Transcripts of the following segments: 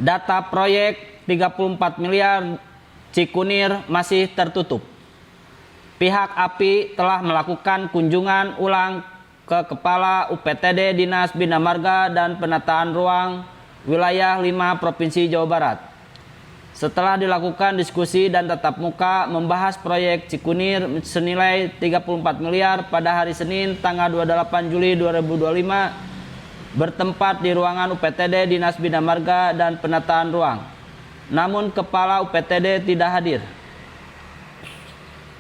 Data proyek 34 miliar Cikunir masih tertutup. Pihak API telah melakukan kunjungan ulang ke Kepala UPTD Dinas Bina Marga dan Penataan Ruang Wilayah 5 Provinsi Jawa Barat. Setelah dilakukan diskusi dan tatap muka membahas proyek Cikunir senilai 34 miliar pada hari Senin tanggal 28 Juli 2025 bertempat di ruangan UPTD Dinas Bina Marga dan Penataan Ruang. Namun Kepala UPTD tidak hadir.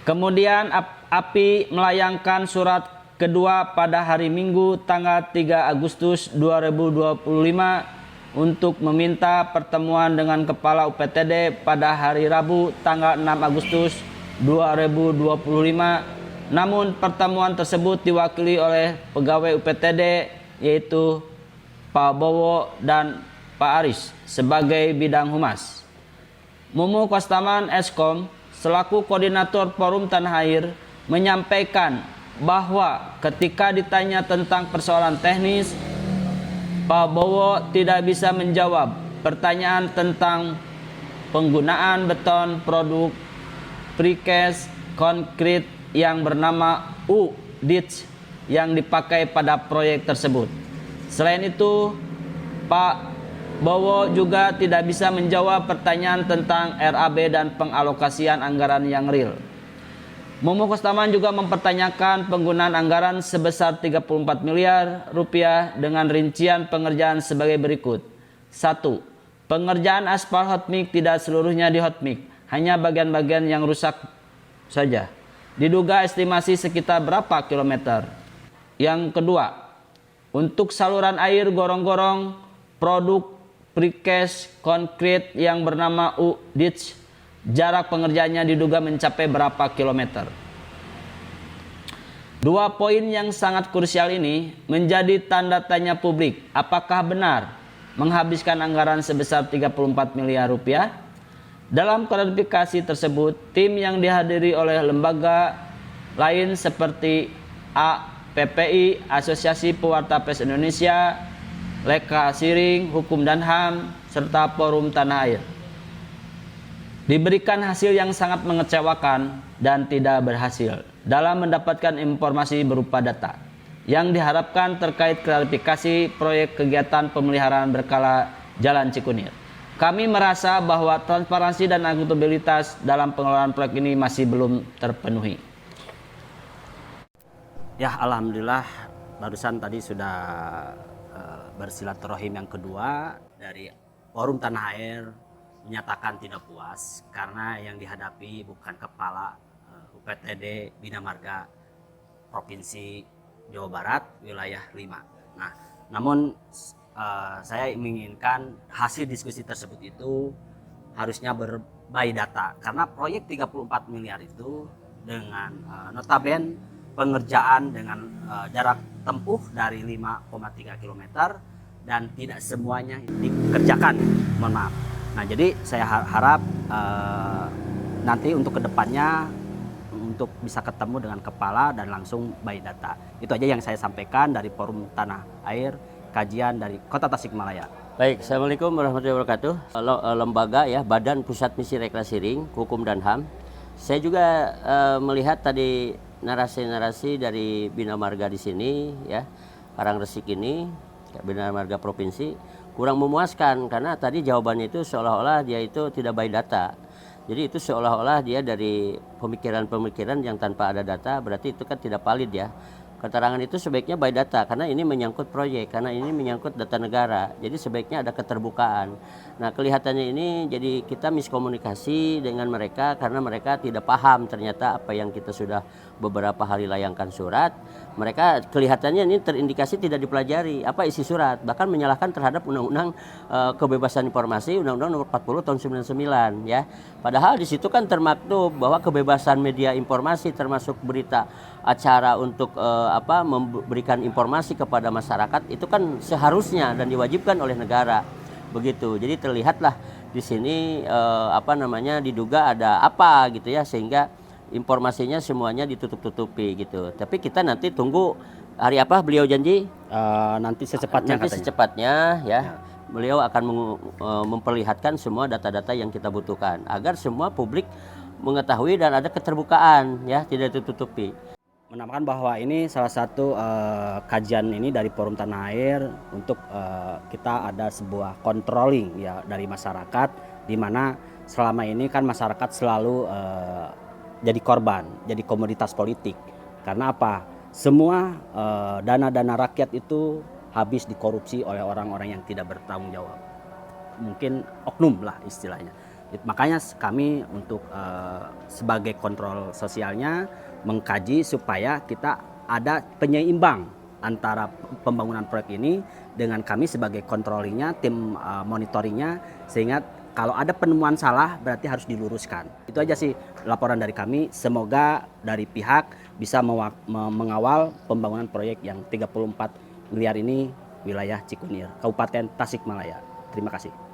Kemudian API melayangkan surat kedua pada hari Minggu tanggal 3 Agustus 2025 untuk meminta pertemuan dengan Kepala UPTD pada hari Rabu tanggal 6 Agustus 2025. Namun pertemuan tersebut diwakili oleh pegawai UPTD yaitu Pak Bowo dan Pak Aris sebagai bidang humas. Mumu Kostaman Eskom selaku koordinator Forum Tanah Air menyampaikan bahwa ketika ditanya tentang persoalan teknis, Pak Bowo tidak bisa menjawab pertanyaan tentang penggunaan beton produk precast konkrit yang bernama UDITS yang dipakai pada proyek tersebut. Selain itu, Pak Bowo juga tidak bisa menjawab pertanyaan tentang RAB dan pengalokasian anggaran yang real. Mumu Kostaman juga mempertanyakan penggunaan anggaran sebesar 34 miliar rupiah dengan rincian pengerjaan sebagai berikut. 1. Pengerjaan aspal hot mix tidak seluruhnya di hot mix, hanya bagian-bagian yang rusak saja. Diduga estimasi sekitar berapa kilometer? Yang kedua, untuk saluran air gorong-gorong produk precast konkrit yang bernama UDITS, jarak pengerjaannya diduga mencapai berapa kilometer? Dua poin yang sangat krusial ini menjadi tanda tanya publik. Apakah benar menghabiskan anggaran sebesar 34 miliar rupiah? Dalam klarifikasi tersebut, tim yang dihadiri oleh lembaga lain seperti PPI, Asosiasi Pewarta Pers Indonesia, Leka Siring, Hukum dan HAM, serta Forum Tanah Air, diberikan hasil yang sangat mengecewakan dan tidak berhasil dalam mendapatkan informasi berupa data yang diharapkan terkait klarifikasi proyek kegiatan pemeliharaan berkala Jalan Cikunir. Kami merasa bahwa transparansi dan akuntabilitas dalam pengelolaan proyek ini masih belum terpenuhi. Ya, alhamdulillah barusan tadi sudah bersilaturahim yang kedua dari Forum Tanah Air menyatakan tidak puas karena yang dihadapi bukan Kepala UPTD Bina Marga Provinsi Jawa Barat wilayah 5. Nah, namun saya menginginkan hasil diskusi tersebut itu harusnya by data karena proyek 34 miliar itu dengan notabene pengerjaan dengan jarak tempuh dari 5,3 km dan tidak semuanya dikerjakan, mohon maaf. Nah, jadi saya harap nanti untuk kedepannya untuk bisa ketemu dengan kepala dan langsung by data. Itu aja yang saya sampaikan dari Forum Tanah Air, kajian dari Kota Tasikmalaya. Baik, Assalamualaikum warahmatullahi wabarakatuh. Lembaga ya, Badan Pusat Misi Rekreasi Ring, Hukum dan HAM. Saya juga melihat tadi narasi-narasi dari Bina Marga di sini ya, Karangresik ini, Bina Marga Provinsi kurang memuaskan karena tadi jawabannya itu seolah-olah dia itu tidak by data. Jadi itu seolah-olah dia dari pemikiran-pemikiran yang tanpa ada data, berarti itu kan tidak valid ya. Keterangan itu sebaiknya by data karena ini menyangkut proyek, karena ini menyangkut data negara. Jadi sebaiknya ada keterbukaan. Nah, kelihatannya ini jadi kita miskomunikasi dengan mereka karena mereka tidak paham ternyata apa yang kita sudah beberapa hari layangkan surat, mereka kelihatannya ini terindikasi tidak dipelajari apa isi surat, bahkan menyalahkan terhadap Undang-Undang Kebebasan Informasi, Undang-Undang Nomor 40 Tahun 99 ya. Padahal di situ kan termaktub bahwa kebebasan media informasi termasuk berita acara untuk memberikan informasi kepada masyarakat itu kan seharusnya dan diwajibkan oleh negara. Begitu. Jadi terlihatlah di sini diduga ada apa gitu ya, sehingga informasinya semuanya ditutup-tutupi gitu. Tapi kita nanti tunggu hari apa beliau janji? Nanti secepatnya Nanti katanya. secepatnya ya. Beliau akan memperlihatkan semua data-data yang kita butuhkan agar semua publik mengetahui dan ada keterbukaan ya, tidak ditutupi. Menambahkan bahwa ini salah satu kajian ini dari Forum Tanah Air untuk kita ada sebuah controlling ya dari masyarakat, di mana selama ini kan masyarakat selalu jadi korban, jadi komoditas politik. Karena apa? Semua dana-dana rakyat itu habis dikorupsi oleh orang-orang yang tidak bertanggung jawab. Mungkin oknum lah istilahnya. Makanya kami untuk sebagai kontrol sosialnya mengkaji supaya kita ada penyeimbang antara pembangunan proyek ini dengan kami sebagai kontrolingnya, tim monitoringnya, sehingga kalau ada penemuan salah berarti harus diluruskan. Itu aja sih laporan dari kami. Semoga dari pihak bisa mengawal pembangunan proyek yang 34 miliar ini wilayah Cikunir, Kabupaten Tasikmalaya. Terima kasih.